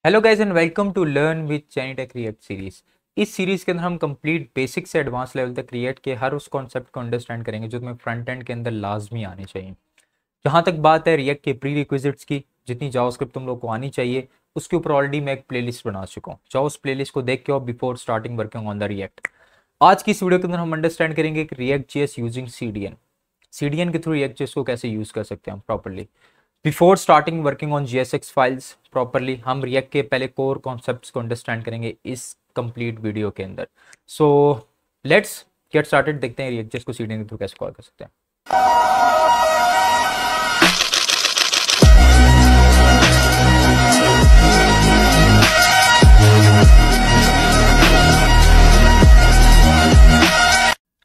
Hello guys and welcome to learn with Genitech React series. इस series के अंदर हम कंप्लीट बेसिक से एडवांस लेवल तक रिएक्ट के हर उस कॉन्सेप्ट को अंडरस्टैंड करेंगे जो तुम्हें फ्रंट एंड के अंदर लाजमी आने चाहिए। जहां तक बात है रिएक्ट के प्री रिक्विजिट्स की, जितनी जावास्क्रिप्ट तुम लोग को आनी चाहिए उसके ऊपर ऑलरेडी मैं एक प्लेलिस्ट बना चुका हूँ। जाओ उस प्लेलिस्ट को देख के आओ before starting working on the react. आज की इस वीडियो के अंदर हम अंडरस्टैंड करेंगे कि रिएक्ट जेएस यूजिंग सीडीएन के थ्रू रिएक्ट जेएस को कैसे यूज कर सकते हैं हम properly. Before starting working on GSX files properly हम रिएक्ट के पहले कोर कॉन्सेप्ट्स को अंडरस्टैंड करेंगे इस कंप्लीट वीडियो के अंदर। So let's get started. देखते हैं रिएक्ट जेएस को सीडीएन के थ्रू कैसे कॉल कर सकते हैं।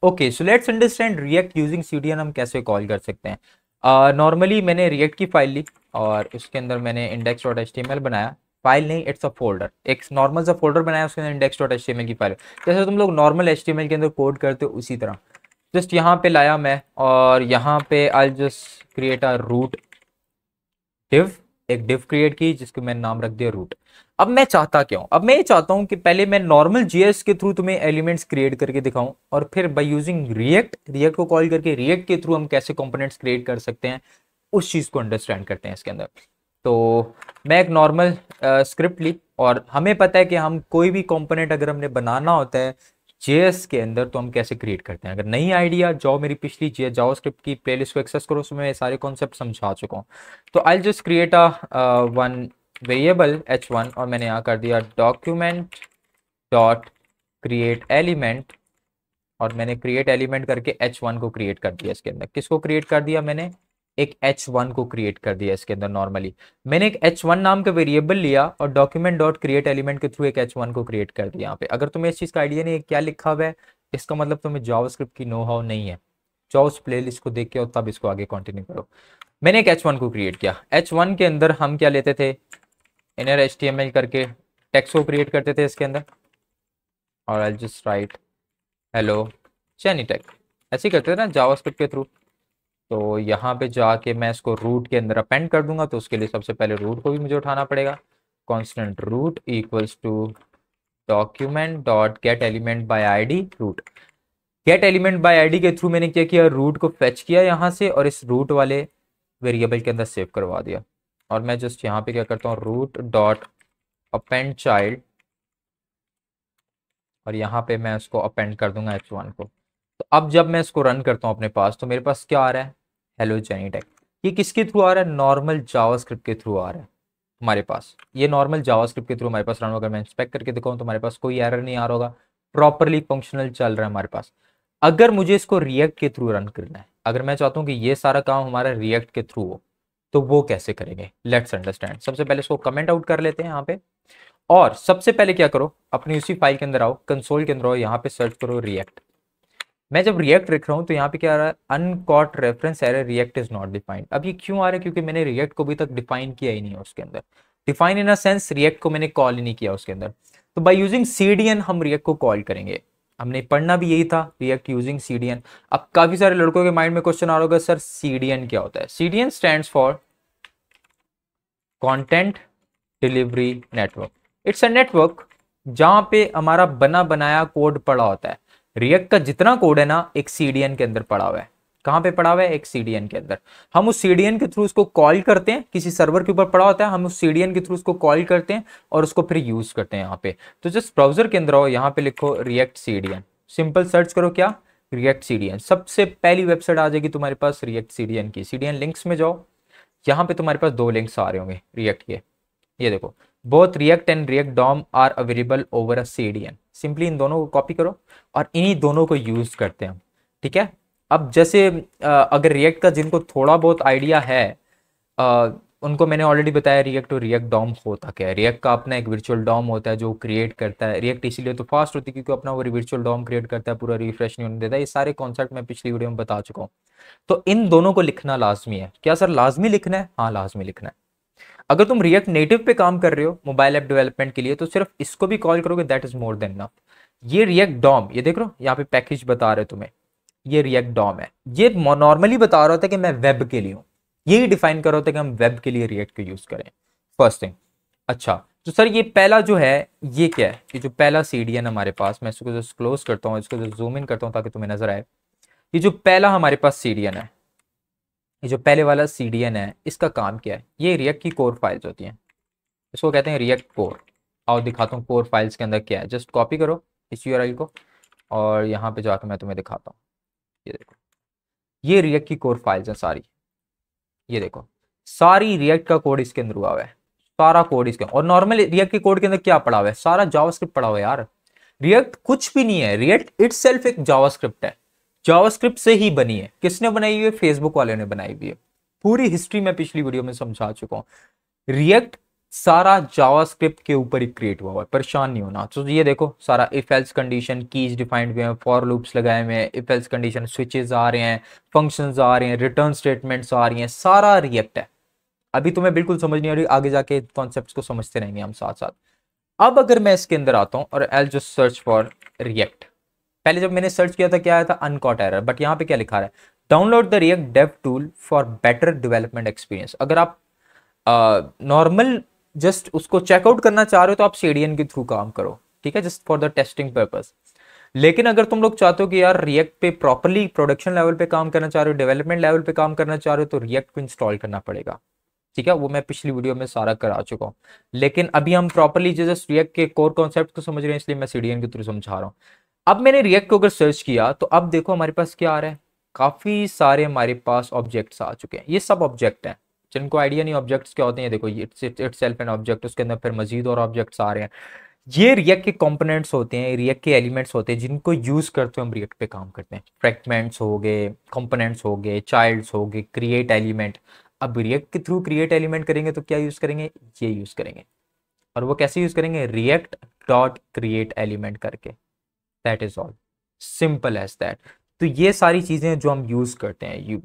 Okay, so let's understand react using CDN हम कैसे कॉल कर सकते हैं। नॉर्मली मैंने रिएक्ट की फाइल ली और उसके अंदर मैंने index.html बनाया। फाइल नहीं, इट्स अ फोल्डर, एक नॉर्मल सा फोल्डर बनाया, उसके अंदर index.html की फाइल जैसे तुम लोग नॉर्मल HTML के अंदर कोड करते हो उसी तरह जस्ट यहाँ पे लाया मैं और यहाँ पे I just create a root div, एक डिव क्रिएट की जिसको मैंने नाम रख दिया रूट। अब मैं चाहता क्या हूं, अब मैं ये चाहता हूं कि पहले मैं नॉर्मल जीएस के थ्रू तुम्हें एलिमेंट्स क्रिएट करके दिखाऊं और फिर बाय यूजिंग रिएक्ट को कॉल करके रिएक्ट के थ्रू हम कैसे कंपोनेंट्स क्रिएट कर सकते हैं उस चीज को अंडरस्टैंड करते हैं इसके अंदर। तो मैं एक नॉर्मल स्क्रिप्ट ली और हमें पता है कि हम कोई भी कंपोनेंट अगर हमने बनाना होता है जेएस के अंदर तो हम कैसे क्रिएट करते हैं। अगर नई आइडिया जाओ मेरी पिछली जावास्क्रिप्ट की प्लेलिस्ट को एक्सेस करो, उसमें मैं सारे कॉन्सेप्ट समझा चुका हूँ। तो I just create a one variable h1 और मैंने यहाँ कर दिया डॉक्यूमेंट डॉट क्रिएट एलिमेंट और मैंने क्रिएट एलिमेंट करके h1 को क्रिएट कर दिया। इसके अंदर किसको क्रिएट कर दिया मैंने, एक h1 को क्रिएट कर दिया। इसके अंदर नॉर्मली मैंने एक h1 नाम का वेरिएबल लिया और डॉक्यूमेंट डॉट क्रिएट एलिमेंट के थ्रू एक h1 को क्रिएट कर दिया। यहाँ पे अगर तुम्हें इस चीज का आइडिया नहीं है क्या लिखा हुआ है, इसका मतलब तुम्हें जावास्क्रिप्ट की नो हाउ नहीं है। जाओ उस प्लेलिस्ट को देख के और तब इसको आगे कंटिन्यू करो। मैंने एक h1 को क्रिएट किया। h1 के अंदर हम क्या लेते थे, इनर HTML करके टेक्स्ट को क्रिएट करते थे इसके अंदर और आई जस्ट राइट हेलो जेनीटेक, ऐसे ही करते थे ना जावास्क्रिप्ट के थ्रू। तो यहाँ पे जाके मैं इसको रूट के अंदर अपेंड कर दूंगा, तो उसके लिए सबसे पहले रूट को भी मुझे उठाना पड़ेगा। Constant root equals to document dot get element by ID root. Get element by ID के थ्रू मैंने क्या किया, रूट को फेच किया यहाँ से और इस रूट वाले वेरिएबल के अंदर सेव करवा दिया। और मैं जस्ट यहाँ पे क्या करता हूँ, रूट डॉट अपेंड चाइल्ड और यहाँ पे मैं उसको अपेंड कर दूंगा h1 को। तो अब जब मैं इसको रन करता हूँ अपने पास तो मेरे पास क्या आ रहा है, हेलो जेनीटेक। ये किसके थ्रू आ रहा है, नॉर्मल जावास्क्रिप्ट के थ्रू आ रहा है हमारे पास। ये नॉर्मल जावास्क्रिप्ट के थ्रू हमारे पास रन होगा। मैं इंस्पेक्ट करके दिखाऊँ तो हमारे पास कोई एरर नहीं आ रहा होगा, प्रॉपरली फंक्शनल चल रहा है हमारे पास। अगर मुझे इसको रिएक्ट के थ्रू रन करना है, अगर मैं चाहता हूँ कि ये सारा काम हमारा रिएक्ट के थ्रू हो तो वो कैसे करेंगे, लेट्स अंडरस्टैंड। सबसे पहले इसको कमेंट आउट कर लेते हैं यहाँ पे और सबसे पहले क्या करो, अपनी उसी फाइल के अंदर आओ, कंसोल के अंदर आओ, यहाँ पे सर्च करो रिएक्ट। मैं जब रिएक्ट लिख रहा हूँ तो यहाँ पे क्या आ रहा है, uncaught reference error react is not defined. अब ये क्यों आ रहा है, क्योंकि मैंने रिएक्ट को अभी तक डिफाइन किया ही नहीं है उसके अंदर। Define in a sense react को मैंने कॉल ही नहीं किया उसके अंदर। तो बाय यूजिंग सीडीएन हम रिएक्ट को कॉल करेंगे। हमने पढ़ना भी यही था, रिएक्ट यूजिंग सीडीएन। अब काफी सारे लड़कों के माइंड में क्वेश्चन आ रहा होगा, सर सीडीएन क्या होता है। CDN stands for content delivery network. It's a network जहां पे हमारा बना बनाया कोड पड़ा होता है। रिएक्ट का जितना कोड है ना एक सीडीएन के अंदर पड़ा हुआ है। कहां पे पड़ा हुआ है, एक सीडीएन के अंदर। हम उस सीडीएन के थ्रू उसको कॉल करते हैं, किसी सर्वर के ऊपर पड़ा होता है, हम उस सीडीएन के थ्रू उसको कॉल करते हैं और उसको फिर यूज करते हैं यहाँ पे। तो जस्ट ब्राउजर के अंदर आओ, यहाँ पे लिखो रिएक्ट सीडीएन, सिंपल सर्च करो क्या, रिएक्ट सीडीएन। सबसे पहली वेबसाइट आ जाएगी तुम्हारे पास रिएक्ट सीडीएन की। सीडीएन लिंक्स में जाओ, यहाँ पे तुम्हारे पास दो लिंक्स आ रहे होंगे रिएक्ट के, ये देखो, both React and React DOM are available over a CDN. Simply इन दोनों को कॉपी करो और इन्हीं दोनों को यूज करते हैं हम, ठीक है। अब जैसे अगर रिएक्ट का जिनको थोड़ा बहुत आइडिया है अ, उनको मैंने ऑलरेडी बताया रिएक्ट और रिएक्ट डॉम होता क्या है। रिएक्ट का अपना एक वर्चुअल डॉम होता है जो क्रिएट करता है। रिएक्ट इसीलिए तो फास्ट होती है क्योंकि अपना वो वर्चुअल डॉम क्रिएट करता है, पूरा रिफ्रेश नहीं होने देता। ये सारे कॉन्सेप्ट मैं पिछली वीडियो में बता चुका हूँ। तो इन दोनों को लिखना लाजमी है। क्या सर लाजमी लिखना है, हाँ लाजमी लिखना है। अगर तुम रिएक्ट नेटिव पे काम कर रहे हो मोबाइल ऐप डेवलपमेंट के लिए तो सिर्फ इसको भी कॉल करोगे, that is more than enough. ये रिएक्ट डॉम, ये देख रहे हो यहाँ पे पैकेज बता रहे तुम्हें, ये रिएक्ट डॉम है। ये नॉर्मली बता रहा होता है कि मैं वेब के लिए हूं, यही डिफाइन कर रहा होता है कि हम वेब के लिए रिएक्ट को यूज करें, फर्स्ट थिंग। अच्छा, तो सर ये पहला जो है ये क्या है, ये जो पहला सीडीएन हमारे पास, मैं इसको जो क्लोज करता हूँ, इसको जो जूम इन करता हूँ ताकि तुम्हें नजर आए, ये जो पहला हमारे पास सीडीएन है, ये जो पहले वाला सीडीएन है, इसका काम क्या है, ये रिएक्ट की कोर फाइल्स होती हैं, इसको कहते हैं रिएक्ट कोर। आओ दिखाता हूँ कोर फाइल्स के अंदर क्या है, जस्ट कॉपी करो इस यूआरएल को और यहाँ पे जाकर मैं तुम्हें दिखाता हूँ। ये देखो, ये रिएक्ट की कोर फाइल्स हैं सारी, ये देखो सारी रिएक्ट का कोड इसके अंदर हुआ हुआ है, सारा कोड इसके। और नॉर्मल रिएक्ट के कोड के अंदर क्या पड़ा हुआ है, सारा जावास्क्रिप्ट पड़ा हुआ है यार। रिएक्ट कुछ भी नहीं है, रिएक्ट इटसेल्फ एक जावास्क्रिप्ट है, जावास्क्रिप्ट से ही बनी है। किसने बनाई हुई है, फेसबुक वाले ने बनाई हुई है। पूरी हिस्ट्री में पिछली वीडियो में समझा चुका हूं। रिएक्ट सारा जावास्क्रिप्ट के ऊपर ही क्रिएट हुआ है, परेशान नहीं होना। तो ये देखो सारा if else condition, keys defined हुए हैं, फॉर लूप्स लगाए हुए हैं, इफ एल्स कंडीशन, स्विचेस आ रहे हैं, फंक्शंस आ रहे हैं, रिटर्न स्टेटमेंट्स आ रही हैं, सारा रिएक्ट है। अभी तुम्हें बिल्कुल समझ नहीं आ रही, आगे जाके कॉन्सेप्ट्स को समझते रहेंगे हम साथ साथ। अब अगर मैं इसके अंदर आता हूं और I just search for react, पहले जब मैंने सर्च किया था क्या आया था, अनकॉट एरर, बट यहां पे क्या लिखा है, download the React dev tool for better development experience. अगर आप नॉर्मल जस्ट उसको चेकआउट करना चाह रहे हो तो आप सीडीएन के थ्रू काम करो, ठीक है, just for the testing purpose. लेकिन अगर तुम लोग चाहते हो कि यार रिएक्ट पे प्रॉपरली प्रोडक्शन लेवल पे काम करना चाह रहे हो, डेवलपमेंट लेवल पे काम करना चाह रहे हो, तो रिएक्ट को इंस्टॉल करना पड़ेगा, ठीक है। वो मैं पिछली वीडियो में सारा करा चुका हूँ। लेकिन अभी हम प्रॉपरली जस्ट रिएक्ट के कोर कॉन्सेप्ट को समझ रहे हैं, इसलिए मैं सीडीएन के थ्रू समझा रहा हूँ। अब मैंने रिएक्ट को अगर सर्च किया तो अब देखो हमारे पास क्या आ रहा है, काफी सारे हमारे पास ऑब्जेक्ट्स आ चुके हैं। ये सब ऑब्जेक्ट हैं, जिनको आइडिया नहीं ऑब्जेक्ट्स क्या होते हैं, देखो इटसेल्फ एन ऑब्जेक्ट, उसके अंदर फिर मजीद और ऑब्जेक्ट्स आ रहे हैं। ये रिएक्ट के कंपोनेंट्स होते हैं, रिएक्ट के एलिमेंट्स होते हैं, जिनको यूज करते हुए हम रिएक्ट पे काम करते हैं। फ्रैगमेंट्स हो गए, कंपोनेंट्स हो गए, चाइल्ड्स हो गए, क्रिएट एलिमेंट। अब रिएक्ट के थ्रू क्रिएट एलिमेंट करेंगे तो क्या यूज करेंगे, ये यूज करेंगे। और वो कैसे यूज करेंगे, रिएक्ट डॉट क्रिएट एलिमेंट करके, that is all, simple as that. तो ये सारी चीजें जो हम यूज करते हैं,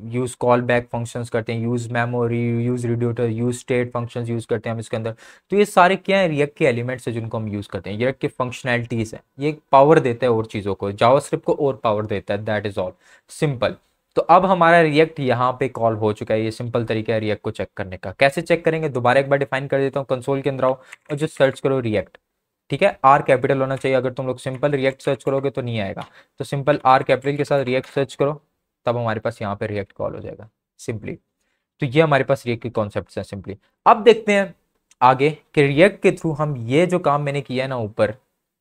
यूज कॉल बैक फंक्शंस करते हैं, use memory, use reducer, use state functions use करते हैं हम इसके अंदर। तो ये सारे क्या है, रिएक्ट के एलिमेंट्स है जिनको हम यूज करते हैं, रिएक्ट के फंक्शनैलिटीज है, ये पावर देता है और चीजों को, जावास्क्रिप्ट को और पावर देता है, दैट इज ऑल, सिंपल। तो अब हमारा रिएक्ट यहाँ पे कॉल हो चुका है। ये सिंपल तरीका है रिएक्ट को चेक करने का। कैसे चेक करेंगे, दोबारा एक बार डिफाइन कर देता हूँ, कंसोल के अंदर आओ और जो सर्च करो रिएक्ट, ठीक है, आर कैपिटल होना चाहिए। अगर तुम लोग सिंपल रिएक्ट सर्च करोगे तो नहीं आएगा, तो सिंपल आर कैपिटल के साथ रिएक्ट सर्च करो, तब हमारे पास यहाँ पे रिएक्ट कॉल हो जाएगा सिंपली। तो ये हमारे पास रिएक्ट के कॉन्सेप्ट हैं सिंपली। अब देखते हैं आगे कि रिएक्ट के थ्रू हम ये जो काम मैंने किया है ना ऊपर,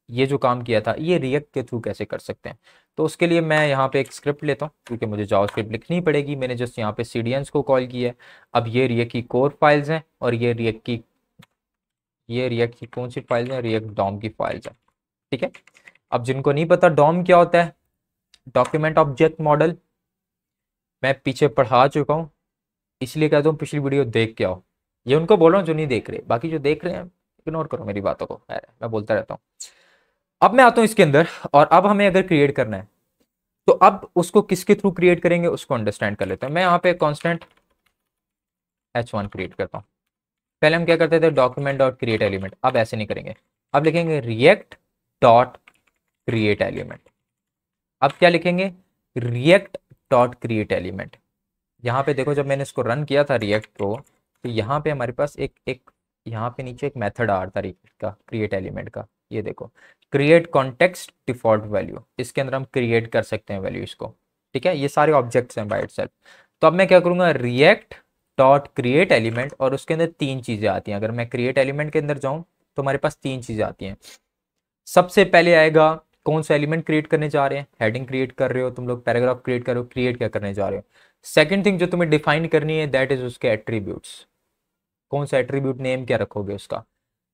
ये जो काम किया था, ये रिएक्ट के थ्रू कैसे कर सकते हैं। तो उसके लिए मैं यहाँ पे एक स्क्रिप्ट लेता हूँ, क्योंकि मुझे जावास्क्रिप्ट लिखनी पड़ेगी। मैंने जस्ट यहाँ पे सीडीएन्स को कॉल किया है। अब ये रिएक्ट की कोर फाइल्स हैं और ये रिएक्ट की कौन सी फाइल्स हैं, रिएक्ट डॉम की फाइल्स हैं, ठीक है। अब जिनको नहीं पता डॉम क्या होता है, डॉक्यूमेंट ऑब्जेक्ट मॉडल, मैं पीछे पढ़ा चुका हूँ, इसलिए कहता हूँ पिछली वीडियो देख के आओ। ये उनको बोल रहा हूँ जो नहीं देख रहे, बाकी जो देख रहे हैं इग्नोर करो मेरी बातों को, मैं बोलता रहता हूँ। अब मैं आता हूँ इसके अंदर, और अब हमें अगर क्रिएट करना है तो अब उसको किसके थ्रू क्रिएट करेंगे उसको अंडरस्टैंड कर लेते हैं। मैं यहाँ पे कॉन्स्टेंट h1 क्रिएट करता हूँ। पहले हम क्या करते थे, डॉक्यूमेंट डॉट क्रिएट एलिमेंट, अब ऐसे नहीं करेंगे, अब लिखेंगे रिएक्ट डॉट क्रिएट एलिमेंट। अब क्या लिखेंगे, रिएक्ट डॉट क्रिएट एलिमेंट। यहाँ पे देखो जब मैंने इसको रन किया था रिएक्ट को, तो यहाँ पे हमारे पास एक एक यहाँ पे नीचे एक मेथड आ रहा था रिएक्ट का, क्रिएट एलिमेंट का। ये देखो, क्रिएट कॉन्टेक्स्ट डिफॉल्ट वैल्यू, इसके अंदर हम क्रिएट कर सकते हैं वैल्यू इसको, ठीक है। ये सारे ऑब्जेक्ट्स हैं बाय इटसेल्फ। तो अब मैं क्या करूंगा, रिएक्ट डॉट क्रिएट एलिमेंट, और उसके अंदर तीन चीजें आती हैं। अगर मैं क्रिएट एलिमेंट के अंदर जाऊं तो हमारे पास तीन चीजें आती हैं। सबसे पहले आएगा कौन सा एलिमेंट क्रिएट करने जा रहे हैं, हेडिंग क्रिएट कर रहे हो तुम लोग, पैराग्राफ क्रिएट कर रहे हो, क्रिएट क्या करने जा रहे हो। सेकंड थिंग जो तुम्हें डिफाइन करनी है, दैट इज उसके एट्रीब्यूट्स, कौन सा एट्रीब्यूट नेम क्या रखोगे उसका।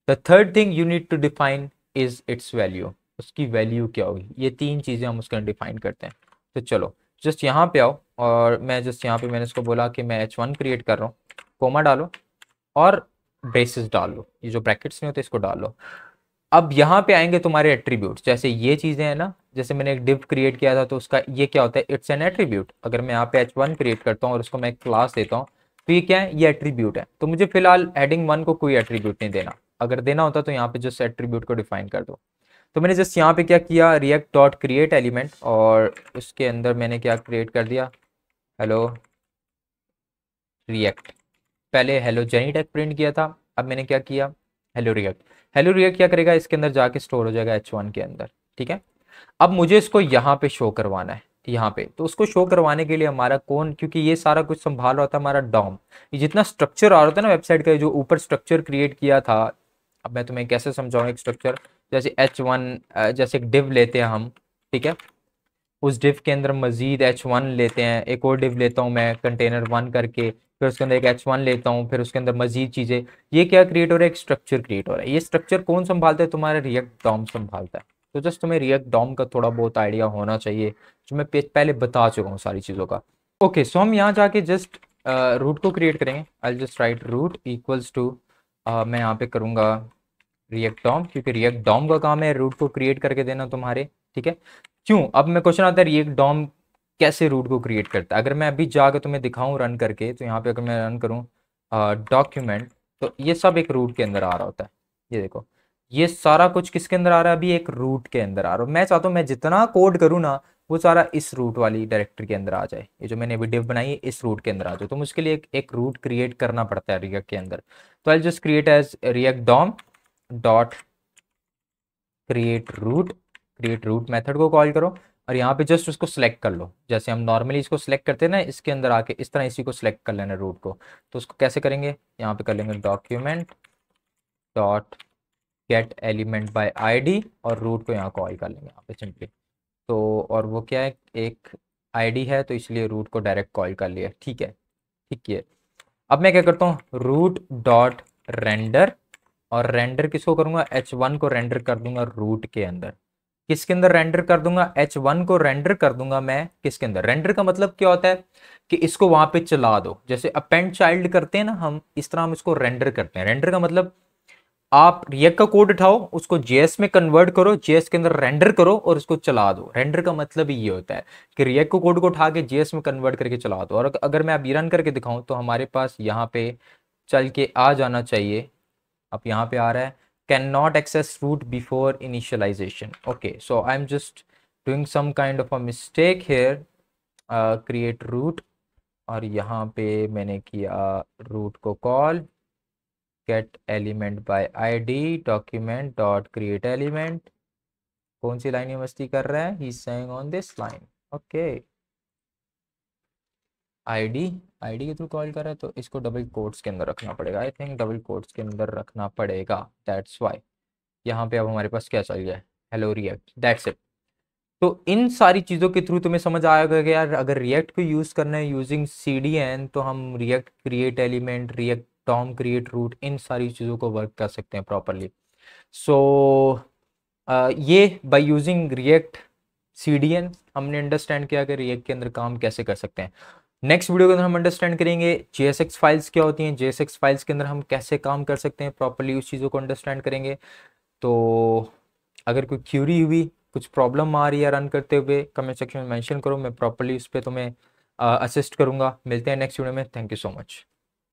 The third thing you need to define is its value, उसकी वैल्यू क्या होगी। ये तीन चीजें हम उसके डिफाइन करते हैं। तो चलो जस्ट यहाँ पे आओ, और मैं जस्ट यहाँ पे मैंने इसको बोला कि मैं h1 क्रिएट कर रहा हूँ, कोमा डालो और ब्रेसेस डाल लो, ये जो ब्रैकेट्स नहीं होते इसको डाल लो। अब यहाँ पे आएंगे तुम्हारे एट्रीब्यूट्स, जैसे ये चीजें हैं ना, जैसे मैंने एक डिव क्रिएट किया था तो उसका ये क्या होता है, इट्स एन एट्रीब्यूट। अगर मैं यहाँ पे h1 क्रिएट करता हूँ और उसको मैं एक क्लास देता हूँ तो ये क्या है, ये एट्रीब्यूट है। तो मुझे फिलहाल हेडिंग 1 को कोई एट्रीब्यूट नहीं देना, अगर देना होता तो यहाँ पे जस्ट एट्रीब्यूट को डिफाइन कर दो। तो मैंने जस्ट यहाँ पे क्या किया, रिएक्ट डॉट क्रिएट एलिमेंट, और उसके अंदर मैंने क्या क्रिएट कर दिया, हेलो रिएक्ट। पहले हेलो जेनी टैग प्रिंट किया था, अब मैंने क्या किया, हेलो रिएक्ट क्या करेगा, इसके अंदर जाके स्टोर हो जाएगा H1 के अंदर। ठीक है, अब मुझे इसको यहाँ पे शो करवाना है, यहाँ पे तो उसको शो करवाने के लिए हमारा कौन, क्योंकि ये सारा कुछ संभाल रहा था हमारा डॉम, ये जितना स्ट्रक्चर आ रहा था ना वेबसाइट का, जो ऊपर स्ट्रक्चर क्रिएट किया था, अब मैं तुम्हें कैसे समझाऊं एक स्ट्रक्चर, जैसे H1, जैसे एक डिव लेते हैं हम, ठीक है, उस डिव के अंदर मजीद H1 लेते हैं, एक और डिव लेता हूँ मैं कंटेनर 1 करके, फिर उसके अंदर एक H1 लेता हूँ, फिर उसके अंदर मजीद चीज़ें, ये क्या क्रिएट हो रहा है, एक स्ट्रक्चर क्रिएट हो रहा है। ये स्ट्रक्चर कौन संभालता है, तुम्हारा रिएक्ट डॉम संभालता है। तो जस्ट तुम्हें रिएक्ट डॉम का थोड़ा बहुत आइडिया होना चाहिए, जो मैं पहले बता चुका हूँ सारी चीज़ों का। ओके, सो हम यहाँ जाके जस्ट रूट को क्रिएट करेंगे। I just write root equals to, मैं यहाँ पे करूँगा रिएक्ट डॉम, क्योंकि रिएक्ट डॉम का काम है रूट को क्रिएट करके देना तुम्हारे। ठीक है, क्यों, अब मैं क्वेश्चन आता है रिएक्ट डॉम कैसे रूट को क्रिएट करता है। अगर मैं अभी जाकर तुम्हें दिखाऊं रन करके, तो यहाँ पे अगर मैं रन करूँ डॉक्यूमेंट, तो ये सब एक रूट के अंदर आ रहा होता है। ये देखो, ये सारा कुछ किसके अंदर आ रहा है, अभी एक रूट के अंदर आ रहा है। मैं चाहता हूँ मैं जितना कोड करूँ ना, वो सारा इस रूट वाली डायरेक्टरी के अंदर आ जाए। ये जो मैंने अभी डिव बनाई है इस रूट के अंदर आ जाए, तो मुझके लिए एक रूट क्रिएट करना पड़ता है रिएक्ट के अंदर। तो I just create as React DOM dot create root method को कॉल करो, और यहाँ पे जस्ट उसको सिलेक्ट कर लो, जैसे हम नॉर्मली इसको सिलेक्ट करते हैं ना, इसके अंदर आके इस तरह इसी को सिलेक्ट कर लेना रूट को। तो उसको कैसे करेंगे, यहाँ पे कर लेंगे document dot get element by ID, और रूट को यहाँ कॉल कर लेंगे यहाँ पे सिंपली। तो और वो क्या है, एक आईडी है, तो इसलिए रूट को डायरेक्ट कॉल कर लिया। ठीक है, ठीक है। अब मैं क्या करता हूँ, रूट डॉट रेंडर, और रेंडर किसको करूंगा, H1 को रेंडर कर दूंगा रूट के अंदर। किसके अंदर रेंडर कर दूंगा, H1 को रेंडर कर दूंगा मैं किसके अंदर। रेंडर का मतलब क्या होता है कि इसको वहां पे चला दो, जैसे अपेंड चाइल्ड करते हैं ना हम, इस तरह हम इसको रेंडर करते हैं। रेंडर का मतलब आप रिएक्ट का कोड उठाओ, उसको जेएस में कन्वर्ट करो, जेएस के अंदर रेंडर करो और उसको चला दो। रेंडर का मतलब ही ये होता है कि रिएक्ट को कोड को उठा के जेएस में कन्वर्ट करके चला दो। और अगर मैं अभी रन करके दिखाऊं, तो हमारे पास यहाँ पे चल के आ जाना चाहिए। अब यहाँ पे आ रहा है can not access root before initialization. Okay, so I am just doing some kind of a mistake here, create root, और यहाँ पे मैंने किया रूट को call get element by ID document dot create element. कौन सी लाइन में मस्ती कर रहा है, he is saying on this line. Okay, ID, ID के थ्रू कॉल कर रहा है, तो इसको डबल कोट्स के अंदर रखना पड़ेगा। आई थिंक डबल कोट्स के अंदर रखना पड़ेगा, दैट्स वाई। यहाँ पे अब हमारे पास क्या चल गया है, हेलो रिएक्ट, दैट्स इट। तो इन सारी चीज़ों के थ्रू तुम्हें समझ आएगा कि यार अगर रिएक्ट को यूज़ करना है यूजिंग CDN, तो हम React create element, React DOM create root, इन सारी चीज़ों को वर्क कर सकते हैं प्रॉपरली। सो ये बाय यूजिंग रिएक्ट CDN हमने अंडरस्टैंड किया कि रिएक्ट के अंदर काम कैसे कर सकते हैं। नेक्स्ट वीडियो के अंदर हम अंडरस्टैंड करेंगे JSX फाइल्स क्या होती हैं, JSX फाइल्स के अंदर हम कैसे काम कर सकते हैं प्रॉपरली, उस चीज़ों को अंडरस्टैंड करेंगे। तो अगर कोई क्यूरी हुई, कुछ प्रॉब्लम आ रही है रन करते हुए, कमेंट सेक्शन में मेंशन करो, मैं प्रॉपरली उस पर तुम्हें असिस्ट करूंगा। मिलते हैं नेक्स्ट वीडियो में, थैंक यू सो मच।